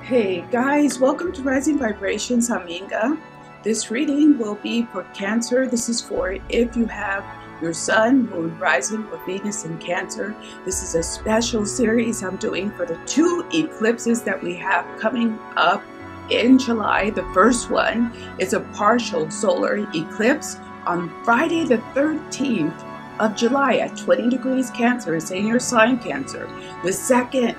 Hey guys, welcome to Rising Vibrations. I'm INGA. This reading will be for Cancer. This is for if you have your Sun, Moon, Rising, or Venus in Cancer. This is a special series I'm doing for the two eclipses that we have coming up in July. The first one is a partial solar eclipse on Friday the 13th of July at 20 degrees Cancer. It's in your sign Cancer. The second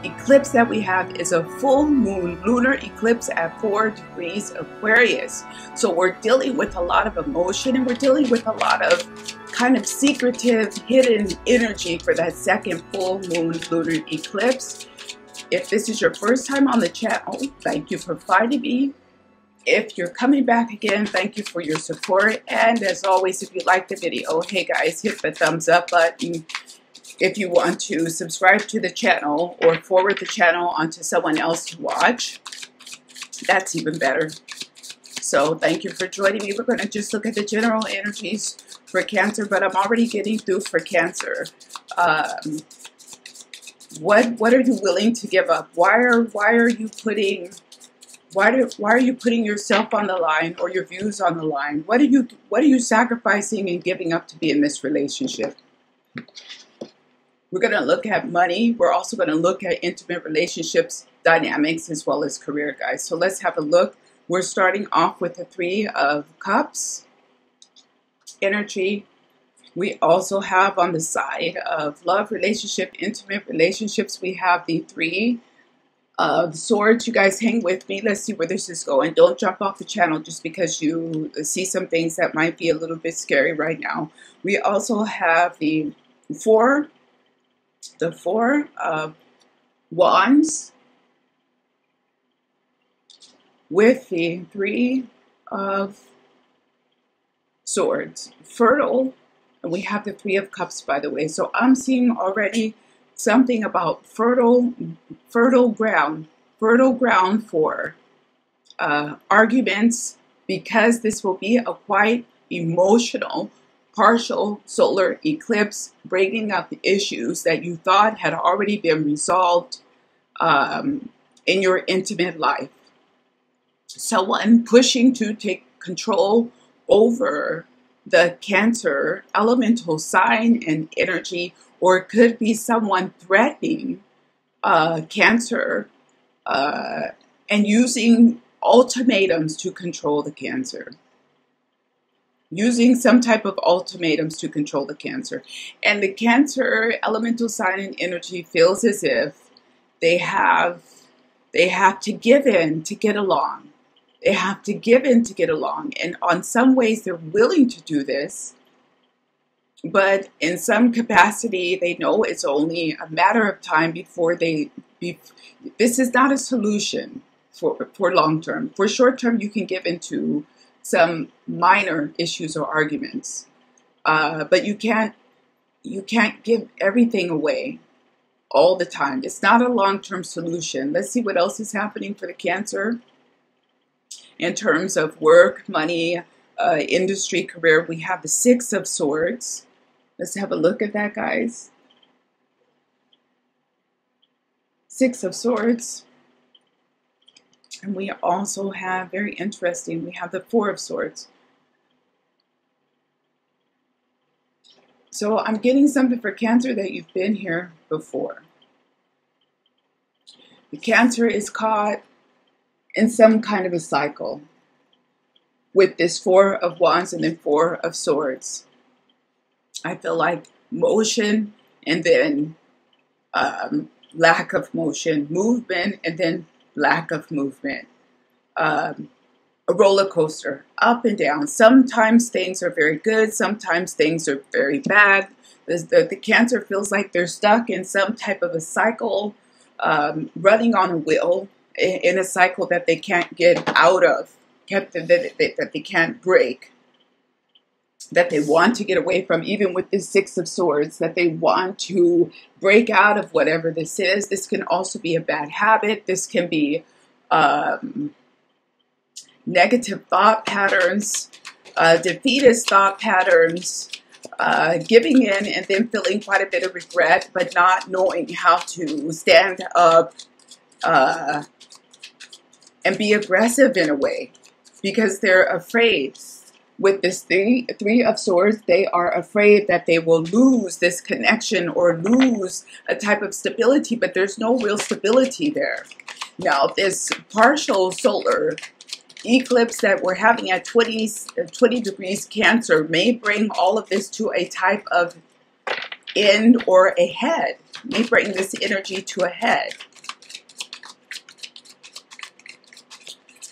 eclipse that we have is a full moon lunar eclipse at 4 degrees Aquarius. So we're dealing with a lot of emotion, and we're dealing with a lot of kind of secretive hidden energy for that second full moon lunar eclipse. If this is your first time on the channel, thank you for finding me. If you're coming back again, thank you for your support. And as always, if you like the video, hey guys, hit the thumbs up button. If you want to subscribe to the channel or forward the channel onto someone else to watch, that's even better. So thank you for joining me. We're going to just look at the general energies for Cancer, but I'm already getting through for Cancer. What are you willing to give up? Why are you putting yourself on the line or your views on the line? What are you sacrificing and giving up to be in this relationship? We're going to look at money. We're also going to look at intimate relationships, dynamics, as well as career, guys. So let's have a look. We're starting off with the Three of Cups energy. We also have on the side of love, relationship, intimate relationships, we have the Three of Swords. You guys hang with me. Let's see where this is going. Don't jump off the channel just because you see some things that might be a little bit scary right now. We also have the Four of Wands with the Three of Swords. Fertile, and we have the Three of Cups, by the way. So I'm seeing already something about fertile ground for arguments, because this will be a quite emotional partial solar eclipse, bringing up issues that you thought had already been resolved in your intimate life. Someone pushing to take control over the Cancer elemental sign and energy, or it could be someone threatening Cancer and using ultimatums to control the Cancer. Using some type of ultimatums to control the Cancer. And the Cancer elemental sign and energy feels as if they have to give in to get along. They have to give in to get along. And on some ways they're willing to do this, but in some capacity they know it's only a matter of time before this is not a solution for long term. For short term, you can give into some minor issues or arguments, but you can't give everything away all the time. It's not a long-term solution. Let's see what else is happening for the Cancer in terms of work, money, industry, career. We have the Six of Swords. Let's have a look at that, guys. Six of Swords. And we also have, very interesting, we have the Four of Swords. So I'm getting something for Cancer that you've been here before. The Cancer is caught in some kind of a cycle with this Four of Wands and then Four of Swords. I feel like motion and then lack of motion, movement and then lack of movement, a roller coaster, up and down. Sometimes things are very good, sometimes things are very bad. The Cancer feels like they're stuck in some type of a cycle, running on a wheel, in a cycle that they can't get out of, that they can't break, that they want to get away from, even with the Six of Swords, that they want to break out of whatever this is. This can also be a bad habit. This can be negative thought patterns, defeatist thought patterns, giving in and then feeling quite a bit of regret, but not knowing how to stand up and be aggressive in a way because they're afraid. With this three of swords, they are afraid that they will lose this connection or lose a type of stability, but there's no real stability there. Now, this partial solar eclipse that we're having at 20 degrees Cancer may bring all of this to a type of end or a head, may bring this energy to a head.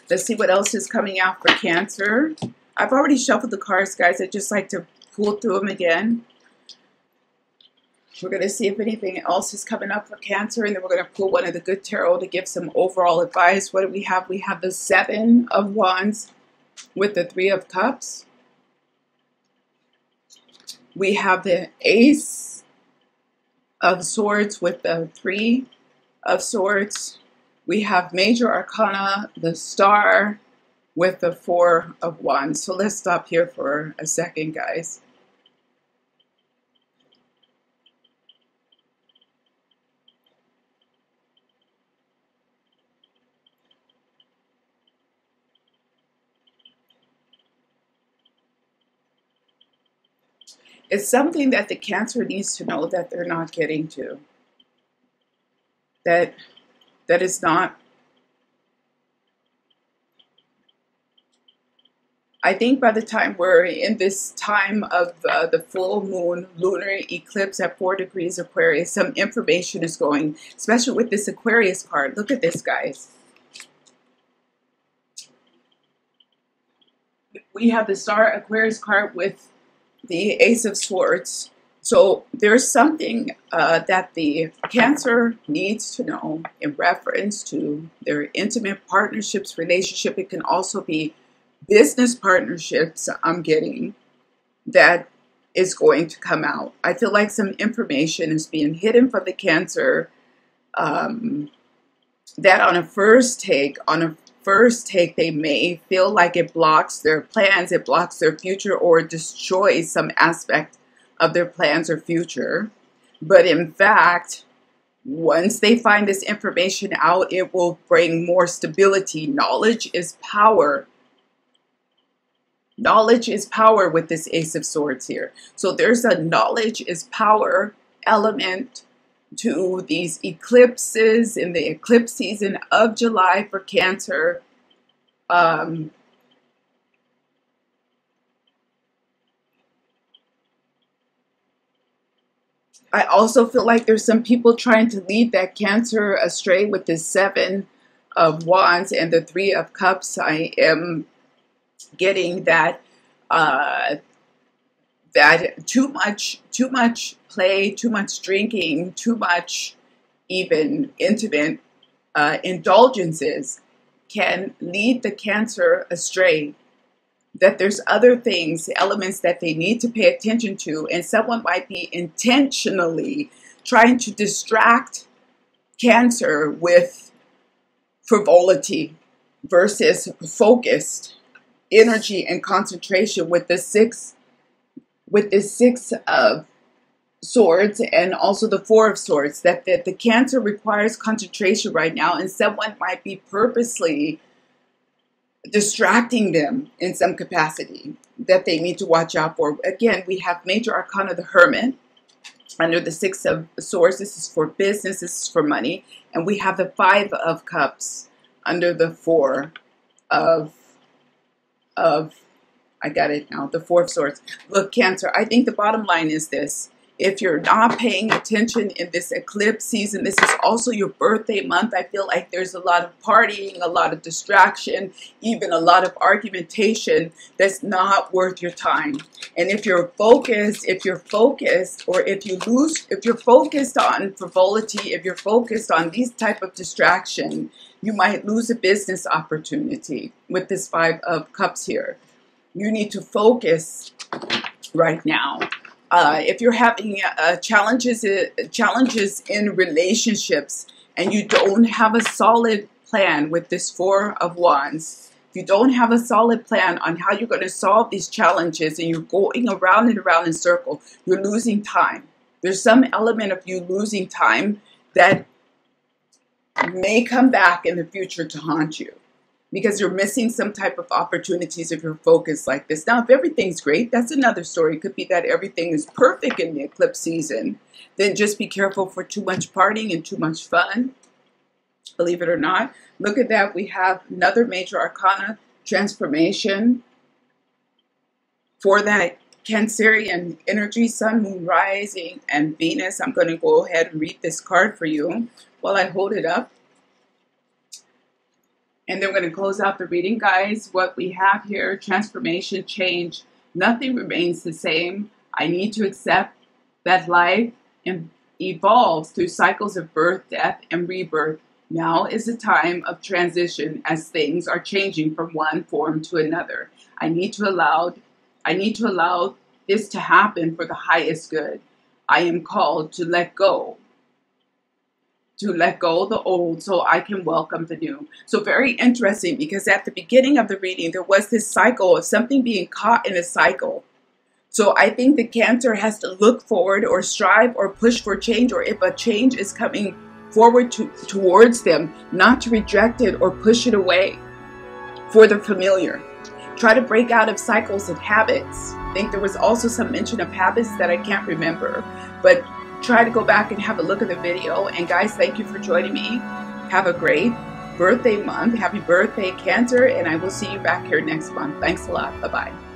Let's see what else is coming out for Cancer. I've already shuffled the cards, guys. I just like to pull through them again. We're going to see if anything else is coming up for Cancer, and then we're going to pull one of the good tarot to give some overall advice. What do we have? We have the Seven of Wands with the Three of Cups. We have the Ace of Swords with the Three of Swords. We have Major Arcana, the Star, with the Four of Wands. So let's stop here for a second, guys. It's something that the Cancer needs to know that they're not getting to. That is not. I think by the time we're in this time of the full moon lunar eclipse at 4 degrees Aquarius, some information is going, especially with this Aquarius card. Look at this, guys. We have the Star Aquarius card with the Ace of Swords. So there's something that the Cancer needs to know in reference to their intimate partnerships, relationship. It can also be business partnerships I'm getting that is going to come out. I feel like some information is being hidden from the Cancer that on a first take, they may feel like it blocks their plans, it blocks their future, or destroys some aspect of their plans or future. But in fact, once they find this information out, it will bring more stability. Knowledge is power. Knowledge is power with this Ace of Swords here. So there's a knowledge is power element to these eclipses in the eclipse season of July for Cancer. I also feel like there's some people trying to lead that Cancer astray with this Seven of Wands and the Three of Cups. I am getting that that too much play, too much drinking, too much even intimate indulgences can lead the Cancer astray. That there's other things, elements that they need to pay attention to, and someone might be intentionally trying to distract Cancer with frivolity versus focused energy and concentration with the Six of Swords and also the Four of Swords. That the Cancer requires concentration right now, and someone might be purposely distracting them in some capacity that they need to watch out for. Again, we have Major Arcana, the Hermit, under the Six of Swords. This is for business, this is for money. And we have the Five of Cups under the Four of I got it now, the Four of Swords. Look, Cancer, I think the bottom line is this. If you're not paying attention in this eclipse season, this is also your birthday month. I feel like there's a lot of partying, a lot of distraction, even a lot of argumentation that's not worth your time. And if you're focused, or if you're focused on frivolity, if you're focused on these type of distraction, you might lose a business opportunity with this Five of Cups here. You need to focus right now. If you're having challenges in relationships and you don't have a solid plan with this Four of Wands, if you don't have a solid plan on how you're going to solve these challenges and you're going around and around in circle, you're losing time. There's some element of you losing time that may come back in the future to haunt you. because you're missing some type of opportunities if you're focused like this. Now, if everything's great, that's another story. It could be that everything is perfect in the eclipse season. Then just be careful for too much partying and too much fun. Believe it or not. Look at that. We have another major arcana, transformation. For that Cancerian energy, Sun, Moon, Rising, and Venus. I'm going to go ahead and read this card for you while I hold it up. And then we're going to close out the reading, guys. What we have here, transformation, change. Nothing remains the same. I need to accept that life evolves through cycles of birth, death, and rebirth. Now is the time of transition as things are changing from one form to another. I need to allow this to happen for the highest good. I am called to let go the old so I can welcome the new. So very interesting, because at the beginning of the reading, there was this cycle of something being caught in a cycle. So I think the Cancer has to look forward or strive or push for change, or if a change is coming forward towards them, not to reject it or push it away for the familiar. Try to break out of cycles of habits. I think there was also some mention of habits that I can't remember, but try to go back and have a look at the video. And guys, thank you for joining me. Have a great birthday month. Happy birthday, Cancer, and I will see you back here next month. Thanks a lot. Bye-bye.